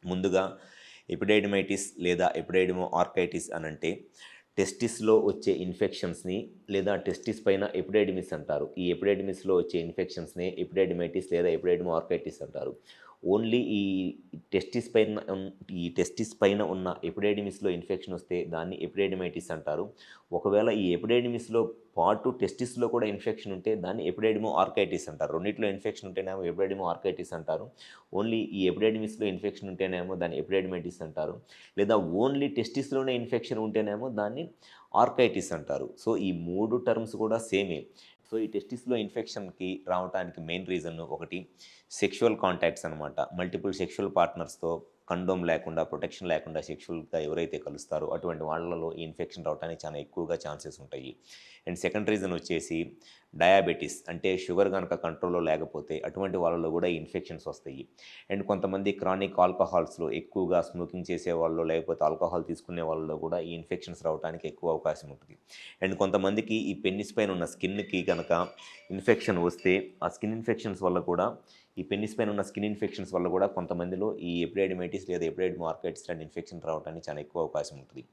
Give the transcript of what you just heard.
ముందుగా ఎపిడైడిమైటిస్ లేదా ఎపిడైడిమో ఆర్కైటిస్ అనంటే టెస్టిస్‌లో వచ్చే ఇన్ఫెక్షన్స్‌ని లేదా టెస్టిస్ పైన ఎపిడైడిమిస్ అంటారు. ఈ ఎపిడైడిమిస్‌లో వచ్చే ఇన్ఫెక్షన్స్‌నే ఎపిడైడిమైటిస్ లేదా ఎపిడైడిమో ఆర్కైటిస్ అంటారు. ఓన్లీ టెస్టిస్ పైన ఈ టెస్టిస్ పైన ఉన్న ఎపిడైడిమిస్‌లో ఇన్ఫెక్షన్ వస్తే దాన్ని ఎపిడైడిమైటిస్ అంటారు. ఒకవేళ ఈ ఎపిడైడిమిస్‌లో పాటు టెస్టిస్‌లో కూడా ఇన్ఫెక్షన్ ఉంటే దాన్ని ఎపిడైడిమో ఆర్కైటిస్ అంటారు. రెండిట్లో ఇన్ఫెక్షన్ ఉంటేనేమో ఎపిడైడిమో ఆర్కైటిస్ అంటారు. ఓన్లీ ఈ ఎపిడైడిమిస్‌లో ఇన్ఫెక్షన్ ఉంటేనేమో దాన్ని ఎపిడైడిమైటిస్ అంటారు. లేదా ఓన్లీ టెస్టిస్‌లోనే ఇన్ఫెక్షన్ ఉంటేనేమో దాన్ని ఆర్కైటిస్ అంటారు. సో, ఈ 3 టర్మ్స్ కూడా సేమే. సో, ఈ టెస్టిస్‌లో ఇన్ఫెక్షన్‌కి రావటానికి మెయిన్ రీజన్ ఒకటి సెక్షువల్ కాంటాక్ట్స్ అనమాట. మల్టిపుల్ సెక్షువల్ పార్ట్నర్స్‌తో కండోమ్ లేకుండా, ప్రొటెక్షన్ లేకుండా సెక్షువల్‌గా ఎవరైతే కలుస్తారో అటువంటి వాళ్ళలో ఈ ఇన్ఫెక్షన్ రావడానికి చాలా ఎక్కువగా ఛాన్సెస్ ఉంటాయి. అండ్ సెకండ్ రీజన్ వచ్చేసి డయాబెటిస్, అంటే షుగర్ గనక కంట్రోల్‌లో లేకపోతే అటువంటి వాళ్ళలో కూడా ఈ ఇన్ఫెక్షన్స్ వస్తాయి. అండ్ కొంతమంది క్రానిక్ ఆల్కహాల్స్‌లో ఎక్కువగా స్మోకింగ్ చేసేవాళ్ళో లేకపోతే ఆల్కహాల్ తీసుకునే వాళ్ళలో కూడా ఈ ఇన్ఫెక్షన్స్ రావడానికి ఎక్కువ అవకాశం ఉంటుంది. అండ్ కొంతమందికి ఈ పెన్నిస్ పైన ఉన్న స్కిన్‌కి గనక ఇన్ఫెక్షన్ వస్తే ఆ స్కిన్ ఇన్ఫెక్షన్స్ వల్ల కూడా ఈ పెన్నిస్ పైన ఉన్న స్కిన్ ఇన్ఫెక్షన్స్ వల్ల కూడా కొంతమందిలో ఈ ఎపిడైడిమైటిస్ లేదా ఎపిడైడిమో ఆర్కైటిస్ లాంటి ఇన్ఫెక్షన్ రావడానికి చాలా ఎక్కువ అవకాశం ఉంటుంది.